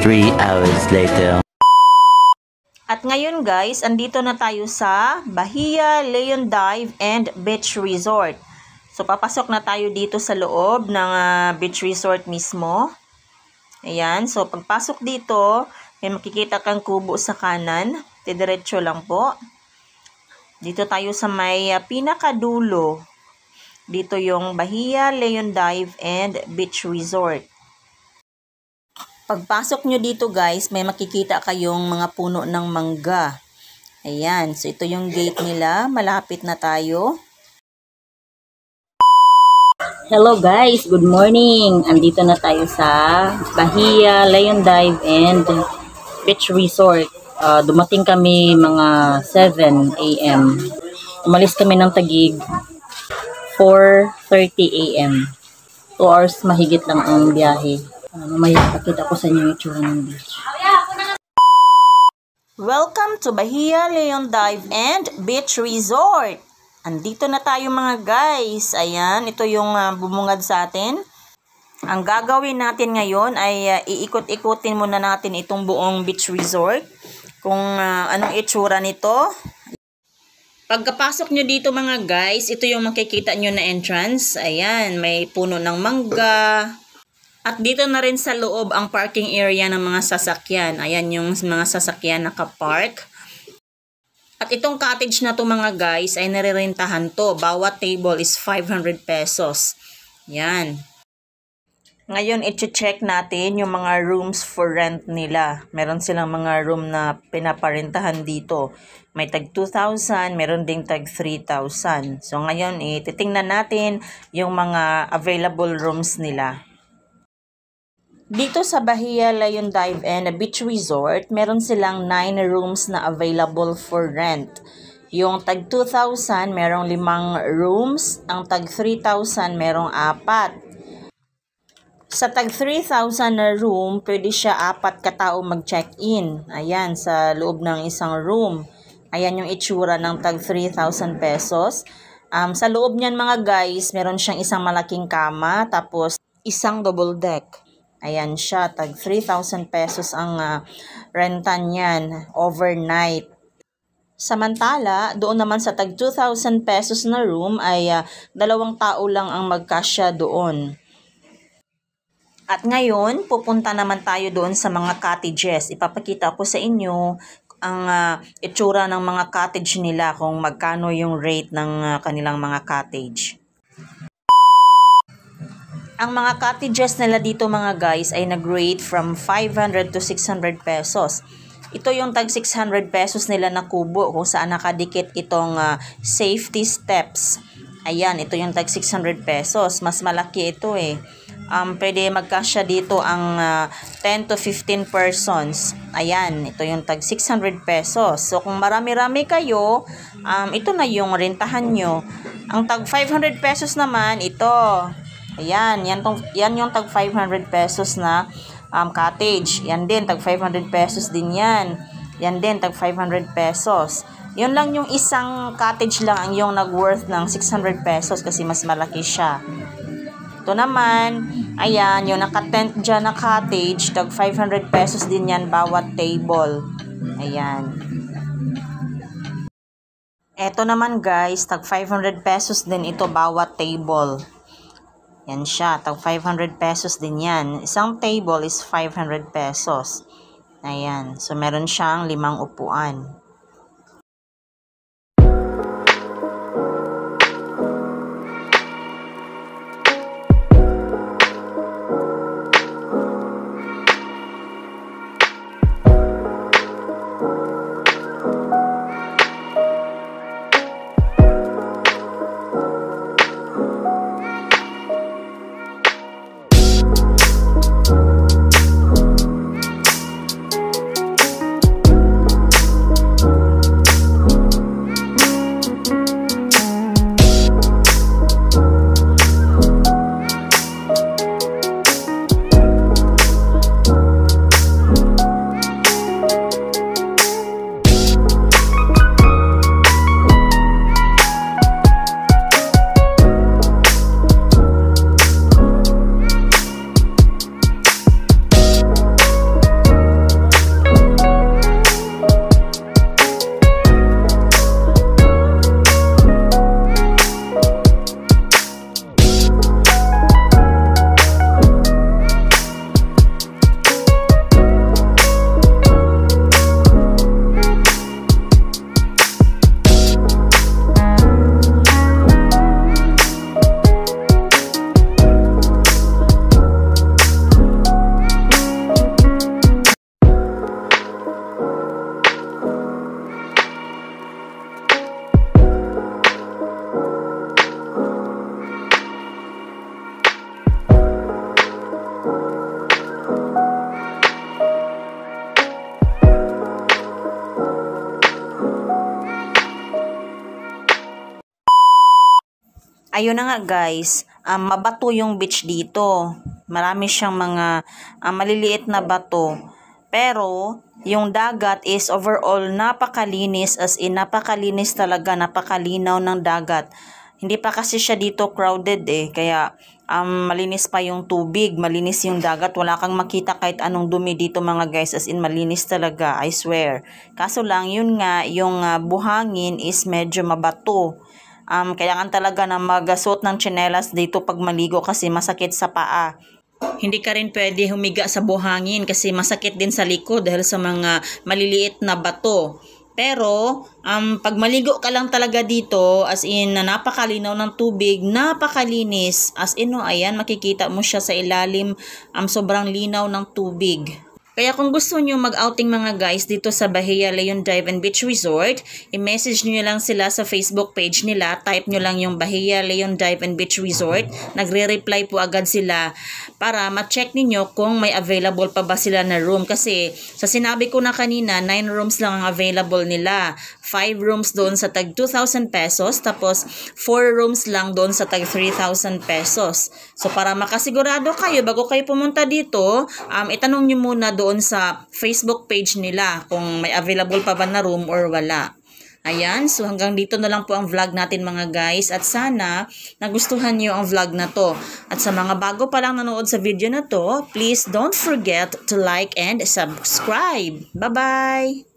3 hours later. At ngayon guys, andito na tayo sa Bahia Leon Dive and Beach Resort. So papasok na tayo dito sa loob ng beach resort mismo. Ayan, so pagpasok dito, may makikita kang kubo sa kanan. Diretso lang po. Dito tayo sa may pinakadulo. Dito yung Bahia Leon Dive and Beach Resort. Pagpasok nyo dito guys, may makikita kayong mga puno ng mangga. Ayan, so ito yung gate nila. Malapit na tayo. Hello guys, good morning. Andito na tayo sa Bahia Leon Dive and Beach Resort. Dumating kami mga 7 AM. Umalis kami ng Taguig 4:30 AM. 2 hours mahigit lang ang biyahe. Mamaya pakita ko sa inyo yung itsura ng beach. Welcome to Bahia Leon Dive and Beach Resort. Andito na tayo mga guys. Ayan, ito yung bumungad sa atin. Ang gagawin natin ngayon ay iikot-ikutin muna natin itong buong beach resort. Kung anong itsura nito. Pagkapasok nyo dito mga guys, ito yung makikita nyo na entrance. Ayan, may puno ng mangga. At dito na rin sa loob ang parking area ng mga sasakyan. Ayan yung mga sasakyan nakapark. At itong cottage na to mga guys ay narirentahan to. Bawat table is 500 pesos. Yan. Ngayon i-check natin yung mga rooms for rent nila. Meron silang mga room na pinaparentahan dito. May tag 2,000, meron ding tag 3,000. So ngayon titingnan natin yung mga available rooms nila. Dito sa Bahia Leon Dive and Beach Resort, meron silang 9 rooms na available for rent. Yung tag 2,000, merong 5 rooms. Ang tag 3,000, merong 4. Sa tag 3,000 na room, pwede siya 4 katao mag-check-in. Ayan, sa loob ng isang room. Ayan yung itsura ng tag 3,000 pesos. Sa loob niyan mga guys, meron siyang isang malaking kama, tapos isang double deck. Ayan siya, tag 3,000 pesos ang renta niyan overnight. Samantala, doon naman sa tag 2,000 pesos na room ay 2 tao lang ang magkasya doon. At ngayon, pupunta naman tayo doon sa mga cottages. Ipapakita ko sa inyo ang itsura ng mga cottage nila, kung magkano yung rate ng kanilang mga cottage. Ang mga cottages nila dito mga guys ay nag-rate from 500 to 600 pesos. Ito yung tag 600 pesos nila na kubo kung saan nakadikit itong safety steps. Ayan, ito yung tag 600 pesos. Mas malaki ito eh. Pwede magkasya dito ang 10 to 15 persons. Ayan, ito yung tag 600 pesos. So kung marami-rami kayo, ito na yung rentahan nyo. Ang tag 500 pesos naman, ito. Ayan, yan yung tag 500 pesos na cottage. Yan din, tag 500 pesos din yan. Yan din, tag 500 pesos. Yun lang yung isang cottage lang ang yung nag-worth ng 600 pesos kasi mas malaki siya. Ito naman, ayan, yung naka-tent dyan na cottage, tag 500 pesos din yan bawat table. Ayan. Ito naman guys, tag 500 pesos din ito bawat table. Yan siya, tag 500 pesos din yan. Isang table is 500 pesos. Ayan, so meron siyang 5 upuan. Ayun na nga guys, mabato yung beach dito. Marami siyang mga maliliit na bato. Pero yung dagat is overall napakalinis, as in napakalinis talaga, napakalinaw ng dagat. Hindi pa kasi siya dito crowded kaya malinis pa yung tubig, malinis yung dagat, wala kang makita kahit anong dumi dito mga guys, as in malinis talaga, I swear. Kaso lang yun nga, yung buhangin is medyo mabato. Kailangan talaga na magsuot ng tsinelas dito pag maligo kasi masakit sa paa. Hindi ka rin pwede humiga sa buhangin kasi masakit din sa likod dahil sa mga maliliit na bato. Pero, pag maligo ka lang talaga dito, as in, napakalinaw ng tubig, napakalinis. As in, ayan, makikita mo siya sa ilalim, sobrang linaw ng tubig. Kaya kung gusto nyo mag-outing mga guys dito sa Bahia Leon Dive and Beach Resort, i-message nyo lang sila sa Facebook page nila. Type nyo lang yung Bahia Leon Dive and Beach Resort. Nagre-reply po agad sila para ma-check ninyo kung may available pa ba sila na room. Kasi sa sinabi ko na kanina, 9 rooms lang ang available nila. 5 rooms doon sa tag 2,000 pesos. Tapos 4 rooms lang doon sa tag 3,000 pesos. So para makasigurado kayo, bago kayo pumunta dito, itanong nyo muna doon sa Facebook page nila kung may available pa ba na room or wala. Ayan, so hanggang dito na lang po ang vlog natin mga guys, at sana nagustuhan niyo ang vlog na to. At sa mga bago pa lang nanood sa video na to, please don't forget to like and subscribe. Bye-bye!